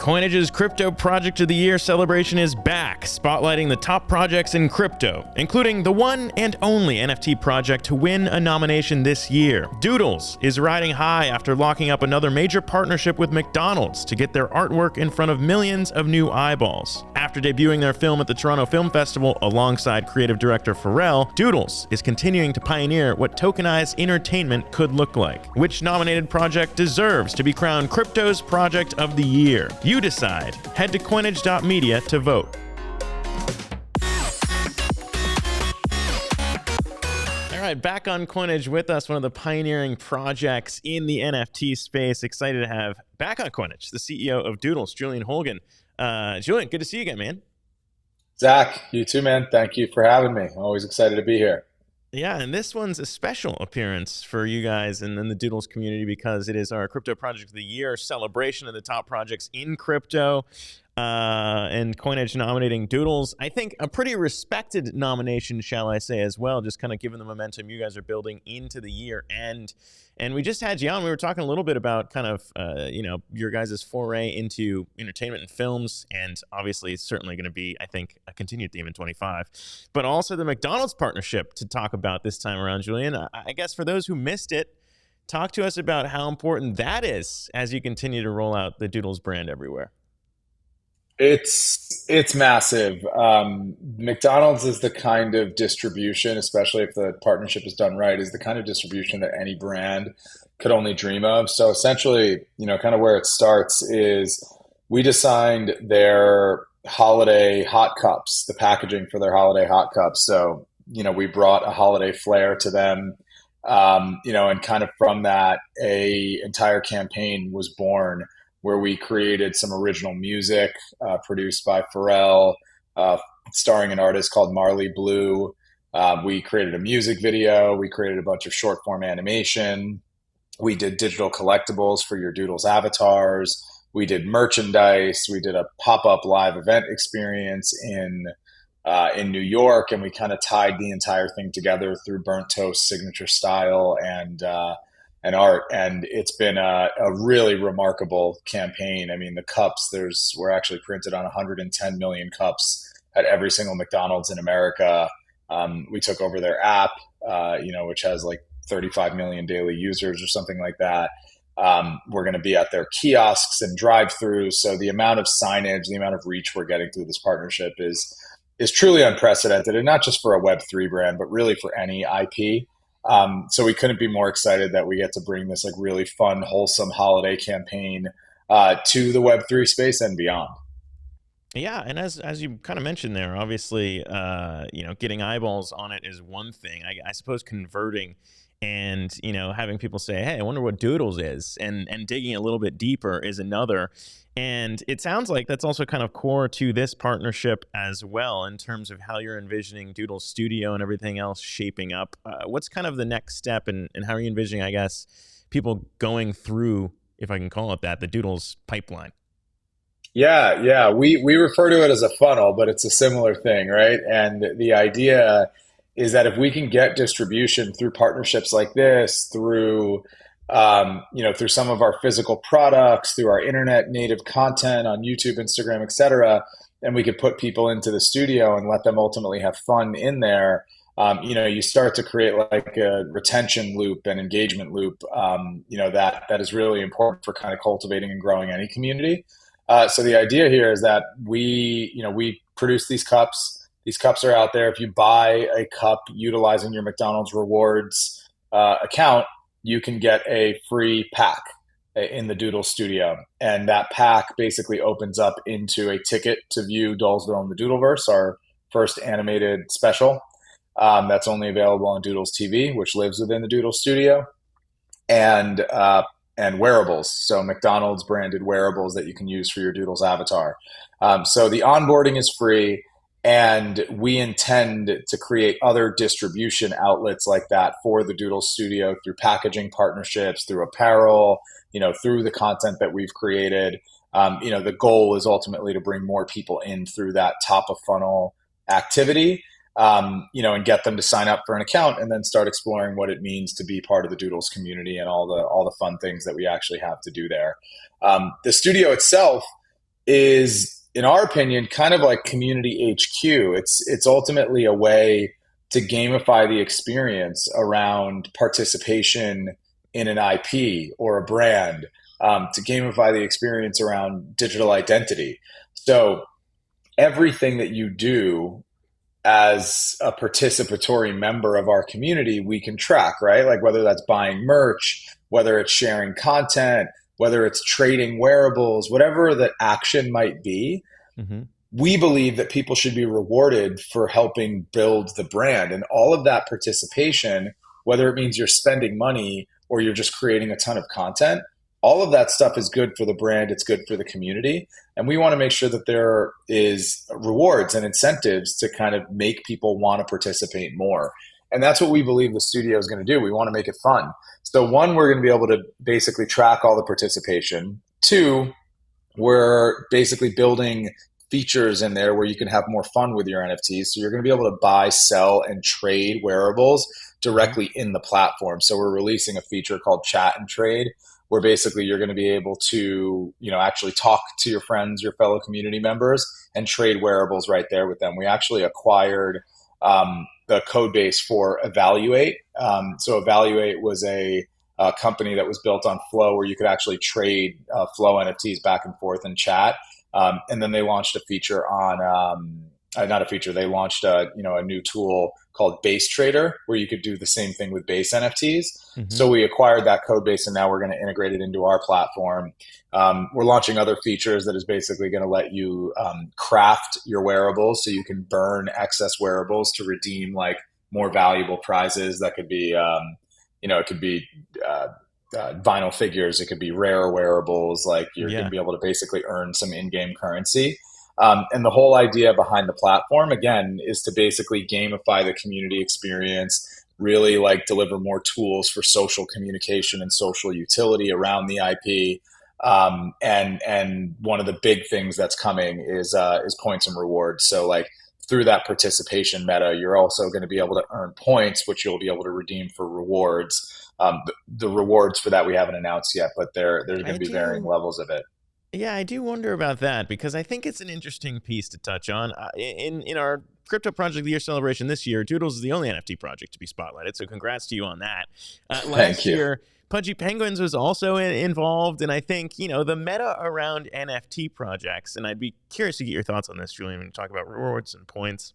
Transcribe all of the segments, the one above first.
Coinage's Crypto Project of the Year celebration is back, spotlighting the top projects in crypto, including the one and only NFT project to win a nomination this year. Doodles is riding high after locking up another major partnership with McDonald's to get their artwork in front of millions of new eyeballs. After debuting their film at the Toronto Film Festival alongside creative director Pharrell, Doodles is continuing to pioneer what tokenized entertainment could look like. Which nominated project deserves to be crowned Crypto's Project of the Year? You decide. Head to coinage.media to vote. All right, back on Coinage with us, one of the pioneering projects in the NFT space. Excited to have back on Coinage the CEO of Doodles, Julian Holguin. Julian, good to see you again, man. Zach, you too, man. Thank you for having me. Always excited to be here. Yeah, and this one's a special appearance for you guys and then the Doodles community because it is our Crypto Project of the Year celebration of the top projects in crypto. And Coinage nominating Doodles. I think a pretty respected nomination, shall I say, as well, just kind of given the momentum you guys are building into the year. And we just had you on. We were talking a little bit about kind of, your guys' foray into entertainment and films. And obviously, it's certainly going to be, I think, a continued theme in 25. But also the McDonald's partnership to talk about this time around, Julian. I guess for those who missed it, talk to us about how important that is as you continue to roll out the Doodles brand everywhere. It's massive. McDonald's is the kind of distribution, especially if the partnership is done right, is the kind of distribution that any brand could only dream of. So essentially, kind of where it starts is we designed their holiday hot cups, the packaging for their holiday hot cups. So, we brought a holiday flair to them, and kind of from that, a entire campaign was born where we created some original music produced by Pharrell, starring an artist called Marley Blue. We created a music video. We created a bunch of short form animation. We did digital collectibles for your Doodles avatars. We did merchandise. We did a pop-up live event experience in New York, and we kind of tied the entire thing together through burnt toast signature style and art, and it's been a really remarkable campaign. I mean, the cups, we're actually printed on 110 million cups at every single McDonald's in America. We took over their app, which has like 35 million daily users or something like that. We're going to be at their kiosks and drive-throughs. So the amount of signage, the amount of reach we're getting through this partnership is truly unprecedented, and not just for a Web3 brand, but really for any IP. So we couldn't be more excited that we get to bring this like really fun, wholesome holiday campaign to the Web3 space and beyond. Yeah, and as you kind of mentioned there, obviously, getting eyeballs on it is one thing. I suppose converting and, having people say, hey, I wonder what Doodles is, and digging a little bit deeper is another. And it sounds like that's also kind of core to this partnership as well in terms of how you're envisioning Doodle Studio and everything else shaping up. What's kind of the next step and how are you envisioning, I guess, people going through, if I can call it that, the Doodles pipeline? Yeah. We refer to it as a funnel, but it's a similar thing, right? And the idea is that if we can get distribution through partnerships like this, through some of our physical products, through our internet native content on YouTube, Instagram, etc., and we could put people into the studio and let them ultimately have fun in there, you start to create like a retention loop and engagement loop, that is really important for kind of cultivating and growing any community. So the idea here is that we produce these cups. These cups are out there. If you buy a cup utilizing your McDonald's rewards account, you can get a free pack in the Doodle Studio. And that pack basically opens up into a ticket to view Dollsville in the Doodleverse, our first animated special. That's only available on Doodles TV, which lives within the Doodle Studio. And wearables. So McDonald's branded wearables that you can use for your Doodles avatar. So the onboarding is free. And we intend to create other distribution outlets like that for the Doodle Studio through packaging partnerships, through apparel, through the content that we've created. The goal is ultimately to bring more people in through that top of funnel activity, and get them to sign up for an account and then start exploring what it means to be part of the Doodles community and all the fun things that we actually have to do there. The studio itself is, in our opinion, kind of like community HQ. It's ultimately a way to gamify the experience around participation in an IP or a brand, to gamify the experience around digital identity. So everything that you do as a participatory member of our community, we can track, right? Like whether that's buying merch, whether it's sharing content, whether it's trading wearables, whatever the action might be, Mm-hmm. we believe that people should be rewarded for helping build the brand. And all of that participation, whether it means you're spending money or you're just creating a ton of content, all of that stuff is good for the brand. It's good for the community. And we want to make sure that there is rewards and incentives to kind of make people want to participate more. And that's what we believe the studio is going to do. We want to make it fun. So one, we're going to be able to basically track all the participation. Two, we're basically building features in there where you can have more fun with your NFTs. So you're going to be able to buy, sell, and trade wearables directly in the platform. So we're releasing a feature called Chat and Trade, where basically you're going to be able to, actually talk to your friends, your fellow community members, and trade wearables right there with them. We actually acquired the code base for Evaluate. So Evaluate was a company that was built on Flow, where you could actually trade Flow NFTs back and forth in chat. And then they launched a feature on, not a feature, they launched a new tool called Base Trader, where you could do the same thing with base NFTs. Mm-hmm. So we acquired that code base, and now we're going to integrate it into our platform. We're launching other features that is basically going to let you craft your wearables, so you can burn excess wearables to redeem like more valuable prizes. That could be, it could be vinyl figures, it could be rare wearables. Like you're going to be able to basically earn some in-game currency. And the whole idea behind the platform, again, is to basically gamify the community experience, really like deliver more tools for social communication and social utility around the IP. And one of the big things that's coming is points and rewards. So like through that participation meta, you're also going to be able to earn points, which you'll be able to redeem for rewards. The rewards for that we haven't announced yet, but there's going to be varying levels of it. Yeah, I do wonder about that, because I think it's an interesting piece to touch on. In our Crypto Project of the Year celebration this year, Doodles is the only NFT project to be spotlighted, so congrats to you on that. Last year, Pudgy Penguins was also involved, and I think, the meta around NFT projects, and I'd be curious to get your thoughts on this, Julian, when you talk about rewards and points,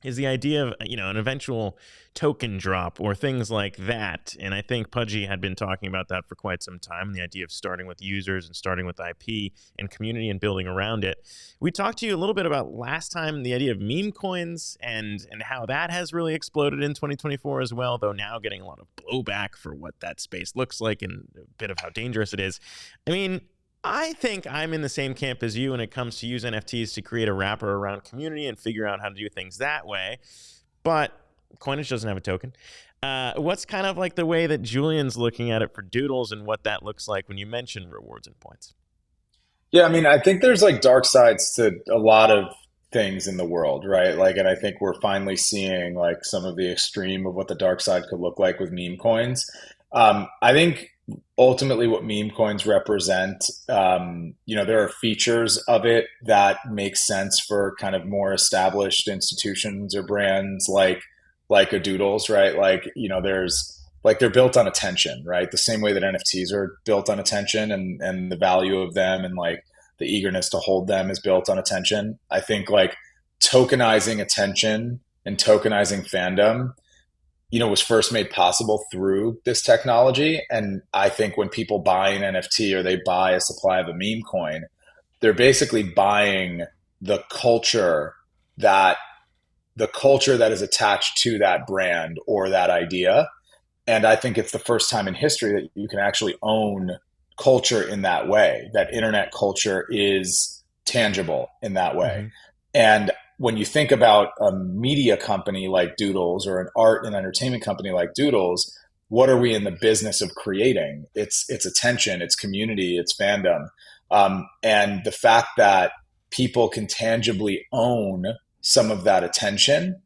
is the idea of, an eventual token drop or things like that. And I think Pudgy had been talking about that for quite some time, and the idea of starting with users and starting with IP and community and building around it. We talked to you a little bit about last time the idea of meme coins and how that has really exploded in 2024 as well, though now getting a lot of blowback for what that space looks like and a bit of how dangerous it is. I mean, I think I'm in the same camp as you when it comes to use NFTs to create a wrapper around community and figure out how to do things that way. But Coinage doesn't have a token. What's kind of like the way that Julian's looking at it for Doodles and what that looks like when you mention rewards and points? Yeah, I mean, I think there's like dark sides to a lot of things in the world, right? Like, and I think we're finally seeing like some of the extreme of what the dark side could look like with meme coins. I think ultimately what meme coins represent, there are features of it that make sense for kind of more established institutions or brands like a Doodles, right? Like, there's like they're built on attention, right? The same way that NFTs are built on attention, and the value of them and like the eagerness to hold them is built on attention. I think like tokenizing attention and tokenizing fandom, was first made possible through this technology. And I think when people buy an NFT or they buy a supply of a meme coin, they're basically buying that the culture that is attached to that brand or that idea. And I think it's the first time in history that you can actually own culture in that way, that internet culture is tangible in that way. Mm-hmm. And when you think about a media company like Doodles or an art and entertainment company like Doodles, what are we in the business of creating? It's attention, it's community, it's fandom. And the fact that people can tangibly own some of that attention,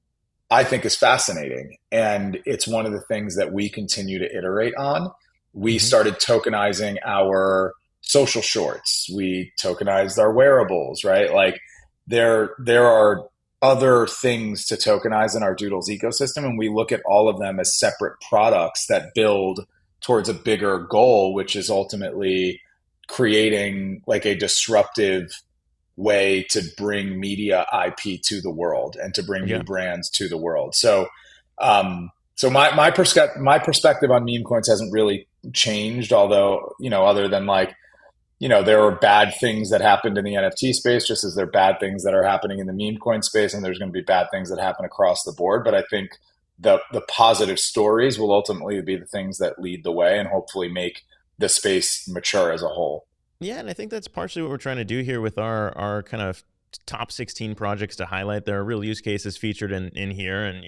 I think is fascinating. And it's one of the things that we continue to iterate on. We started tokenizing our social shorts. We tokenized our wearables, right? Like there are other things to tokenize in our Doodles ecosystem, and we look at all of them as separate products that build towards a bigger goal, which is ultimately creating like a disruptive way to bring media IP to the world and to bring new Yeah. brands to the world. So my perspective on meme coins hasn't really changed, although other than like there are bad things that happened in the NFT space, just as there are bad things that are happening in the meme coin space, and there's going to be bad things that happen across the board. But I think the positive stories will ultimately be the things that lead the way and hopefully make the space mature as a whole. Yeah, and I think that's partially what we're trying to do here with our kind of top 16 projects to highlight. There are real use cases featured in here, and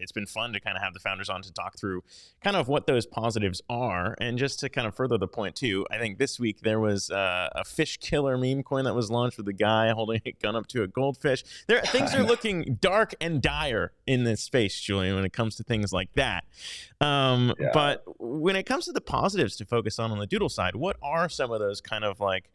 it's been fun to kind of have the founders on to talk through kind of what those positives are. And just to kind of further the point too, I think this week there was a fish killer meme coin that was launched with a guy holding a gun up to a goldfish. Things are looking dark and dire in this space, Julian, when it comes to things like that. Yeah. But when it comes to the positives to focus on the Doodle side, what are some of those kind of like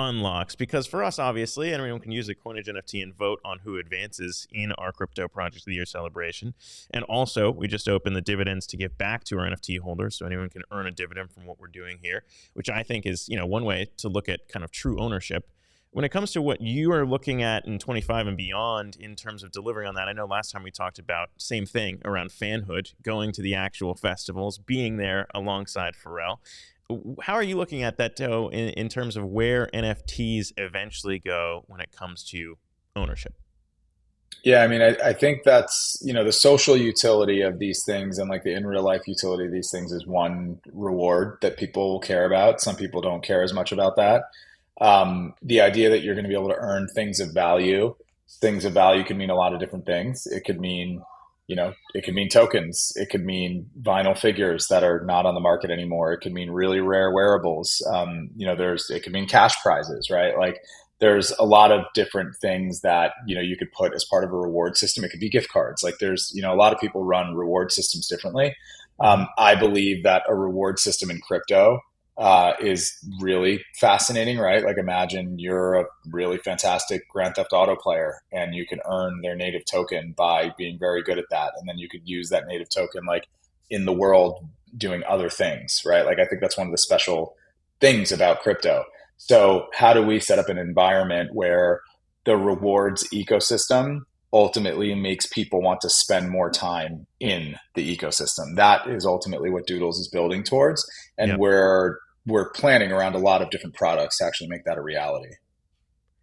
unlocks? Because for us, obviously, everyone can use a Coinage NFT and vote on who advances in our crypto project of the year celebration. And also, we just opened the dividends to give back to our NFT holders, so anyone can earn a dividend from what we're doing here, which I think is one way to look at kind of true ownership. When it comes to what you are looking at in 25 and beyond in terms of delivering on that, I know last time we talked about same thing around fanhood, going to the actual festivals, being there alongside Pharrell. How are you looking at that, though, in terms of where NFTs eventually go when it comes to ownership? Yeah, I mean, I think that's, the social utility of these things and like the in real life utility of these things is one reward that people care about. Some people don't care as much about that. The idea that you're going to be able to earn things of value can mean a lot of different things. It could mean, it could mean tokens. It could mean vinyl figures that are not on the market anymore. It could mean really rare wearables. It could mean cash prizes, right? Like there's a lot of different things that, you could put as part of a reward system. It could be gift cards. Like there's, a lot of people run reward systems differently. Mm-hmm. I believe that a reward system in crypto is really fascinating, right? Like imagine you're a really fantastic Grand Theft Auto player and you can earn their native token by being very good at that. And then you could use that native token like in the world doing other things, right? Like I think that's one of the special things about crypto. So how do we set up an environment where the rewards ecosystem ultimately makes people want to spend more time in the ecosystem? That is ultimately what Doodles is building towards. And Yep. we're planning around a lot of different products to actually make that a reality.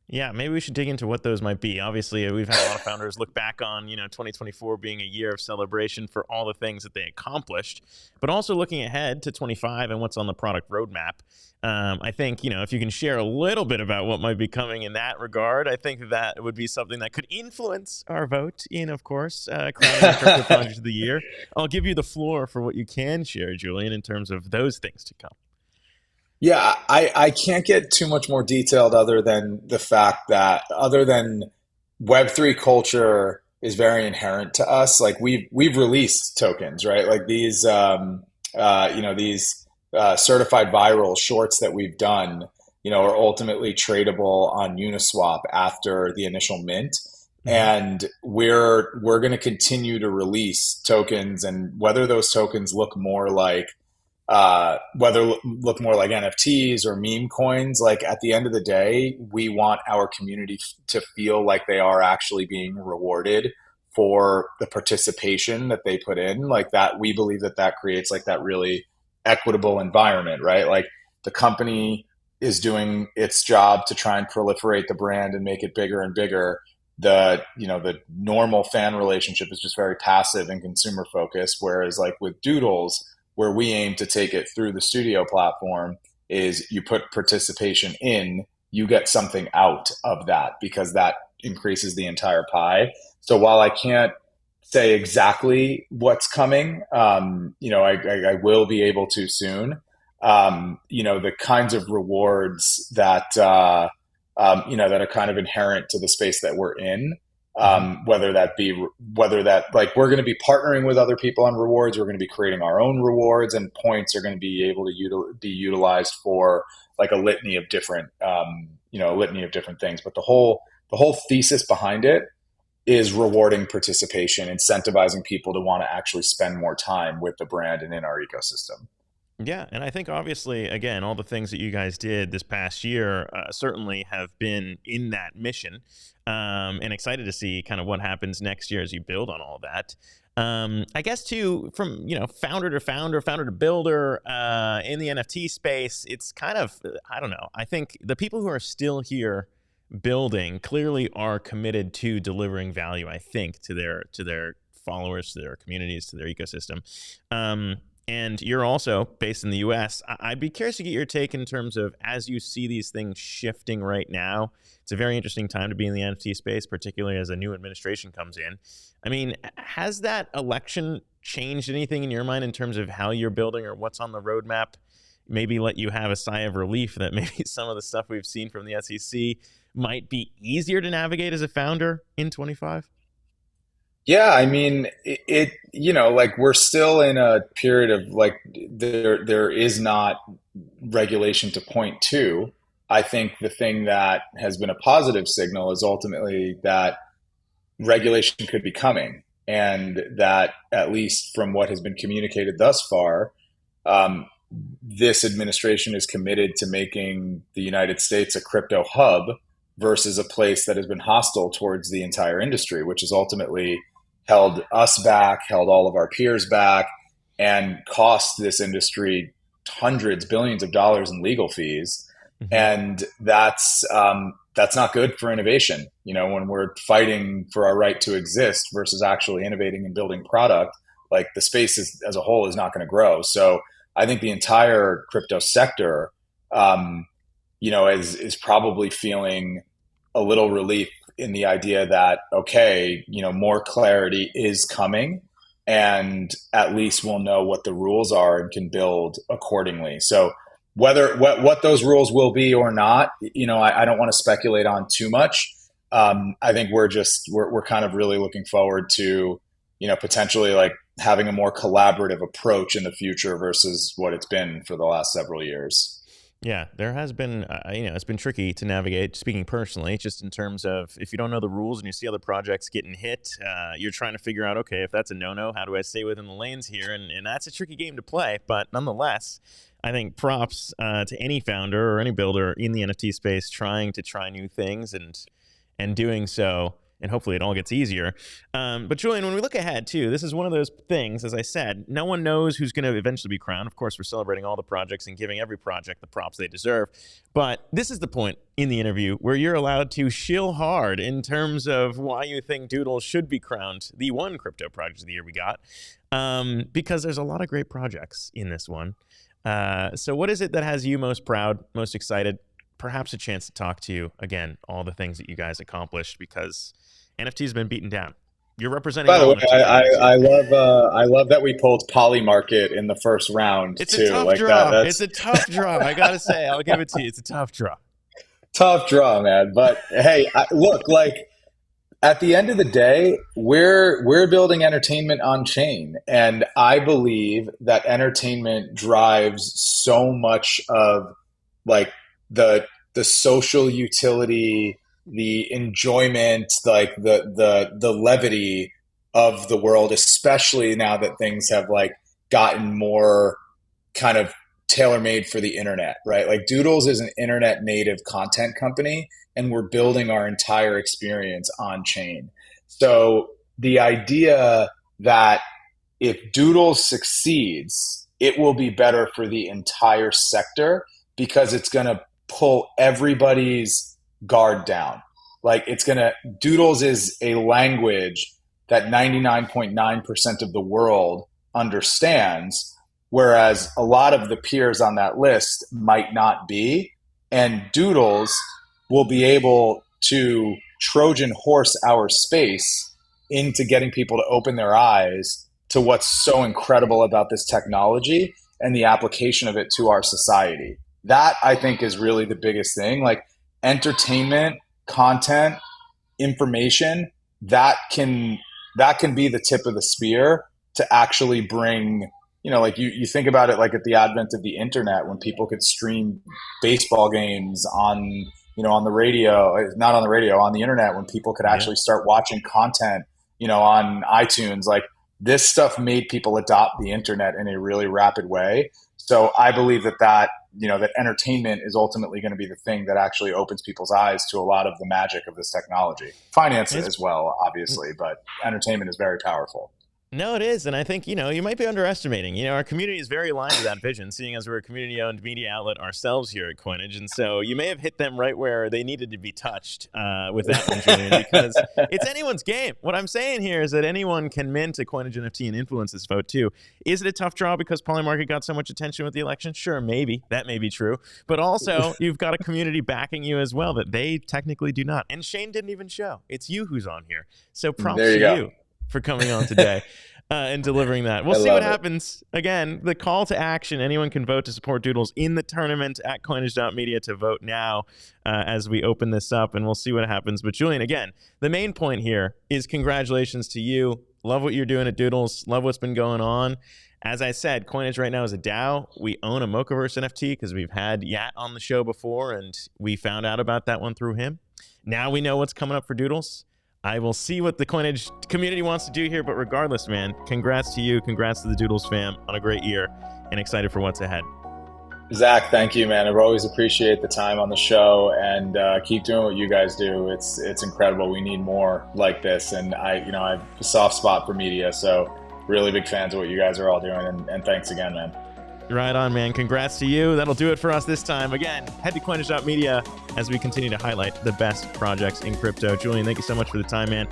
Yeah, maybe we should dig into what those might be. Obviously, we've had a lot of founders look back on, 2024 being a year of celebration for all the things that they accomplished, but also looking ahead to 25 and what's on the product roadmap. I think, if you can share a little bit about what might be coming in that regard, I think that would be something that could influence our vote in, of course, crowning the crypto project of the year. I'll give you the floor for what you can share, Julian, in terms of those things to come. Yeah, I can't get too much more detailed other than the fact that other than Web3 culture is very inherent to us. Like we've released tokens, right? Like these certified viral shorts that we've done, are ultimately tradable on Uniswap after the initial mint. Mm-hmm. And we're going to continue to release tokens, and whether those tokens look more like look more like NFTs or meme coins. Like at the end of the day, we want our community to feel like they are actually being rewarded for the participation that they put in. Like that, we believe that that creates like that really equitable environment, right? Like the company is doing its job to try and proliferate the brand and make it bigger and bigger. The normal fan relationship is just very passive and consumer focused, whereas like with Doodles, where we aim to take it through the studio platform, is you put participation in, you get something out of that because that increases the entire pie. So while I can't say exactly what's coming, I will be able to soon. The kinds of rewards that that are kind of inherent to the space that we're in. Hmm. Whether that like we're going to be partnering with other people on rewards, we're going to be creating our own rewards, and points are going to be able to be utilized for like a litany of different a litany of different things. But the whole thesis behind it is rewarding participation, incentivizing people to want to actually spend more time with the brand and in our ecosystem. Yeah, and I think obviously, again, all the things that you guys did this past year certainly have been in that mission, and excited to see kind of what happens next year as you build on all that. I guess too, from founder to founder, founder to builder in the NFT space, it's kind of I don't know. I think the people who are still here building clearly are committed to delivering value. I think to their followers, to their communities, to their ecosystem. And you're also based in the US. I'd be curious to get your take in terms of as you see these things shifting right now. It's a very interesting time to be in the NFT space, particularly as a new administration comes in. I mean, has that election changed anything in your mind in terms of how you're building or what's on the roadmap? Maybe let you have a sigh of relief that maybe some of the stuff we've seen from the SEC might be easier to navigate as a founder in 25? Yeah, I mean, like we're still in a period of like there is not regulation to point to. I think the thing that has been a positive signal is ultimately that regulation could be coming, and that at least from what has been communicated thus far, um, this administration is committed to making the United States a crypto hub versus a place that has been hostile towards the entire industry, which has ultimately held us back, held all of our peers back, and cost this industry hundreds, billions of dollars in legal fees. Hmm. And that's not good for innovation. When we're fighting for our right to exist versus actually innovating and building product, like the space as a whole is not going to grow. So I think the entire crypto sector, is probably feeling a little relief in the idea that, okay, more clarity is coming, and at least we'll know what the rules are and can build accordingly. So whether what those rules will be or not, I don't want to speculate on too much. I think we're kind of really looking forward to, potentially like having a more collaborative approach in the future versus what it's been for the last several years. Yeah, there has been, it's been tricky to navigate, speaking personally, just in terms of if you don't know the rules and you see other projects getting hit, you're trying to figure out, okay, if that's a no-no, how do I stay within the lanes here? And that's a tricky game to play. But nonetheless, I think props to any founder or any builder in the NFT space trying to try new things and doing so. And hopefully it all gets easier. But Julian, when we look ahead too, this is one of those things, as I said, no one knows who's going to eventually be crowned. Of course, we're celebrating all the projects and giving every project the props they deserve. But this is the point in the interview where you're allowed to shill hard in terms of why you think Doodle should be crowned the one crypto project of the year we got. Because there's a lot of great projects in this one. So what is it that has you most proud, most excited? Perhaps a chance to talk to you again, all the things that you guys accomplished, because NFT has been beaten down. You're representing By the all way, NFT projects here. I love that we pulled Poly Market in the first round It's a too. tough Like that. draw. It's That's a tough draw. I gotta say, I'll give it to you. It's a tough draw. tough draw, man. But hey, look, like at the end of the day, we're building entertainment on chain, and I believe that entertainment drives so much of like the the social utility, the enjoyment, like the levity of the world, especially now that things have like gotten more kind of tailor made for the internet, right? Like Doodles is an internet native content company, and we're building our entire experience on chain. So the idea that if Doodles succeeds, it will be better for the entire sector because it's going to pull everybody's guard down. Like Doodles is a language that 99.9% of the world understands, whereas a lot of the peers on that list might not be. And Doodles will be able to Trojan horse our space into getting people to open their eyes to what's so incredible about this technology and the application of it to our society. That I think is really the biggest thing. Like entertainment, content, information that can be the tip of the spear to actually bring, like you think about it, like at the advent of the internet, when people could stream baseball games on the radio, not on the radio, on the internet, when people could actually start watching content, on iTunes. Like, this stuff made people adopt the internet in a really rapid way. So I believe that entertainment is ultimately going to be the thing that actually opens people's eyes to a lot of the magic of this technology. Finance as well, obviously, but entertainment is very powerful. No, it is. And I think, you might be underestimating. Our community is very aligned to that vision, seeing as we're a community-owned media outlet ourselves here at Coinage. And so you may have hit them right where they needed to be touched with that one, Julian, because it's anyone's game. What I'm saying here is that anyone can mint a Coinage NFT and influence this vote too. Is it a tough draw because Polymarket got so much attention with the election? Sure, maybe. That may be true. But also, you've got a community backing you as well that they technically do not. And Shane didn't even show. It's you who's on here. So props to you for coming on today and delivering that. We'll see what happens. Again, the call to action, anyone can vote to support Doodles in the tournament at coinage.media to vote now as we open this up, and we'll see what happens. But Julian, again, the main point here is congratulations to you. Love what you're doing at Doodles. Love what's been going on. As I said, Coinage right now is a DAO. We own a Mochaverse NFT because we've had Yat on the show before, and we found out about that one through him. Now we know what's coming up for Doodles. I will see what the Coinage community wants to do here, but regardless, man, congrats to you. Congrats to the Doodles fam on a great year, and excited for what's ahead. Zach, thank you, man. I always appreciate the time on the show, and keep doing what you guys do. It's incredible. We need more like this, and I have a soft spot for media, so really big fans of what you guys are all doing, and thanks again, man. Right on, man. Congrats to you. That'll do it for us this time. Again, head to Coinage.media as we continue to highlight the best projects in crypto. Julian, thank you so much for the time, man.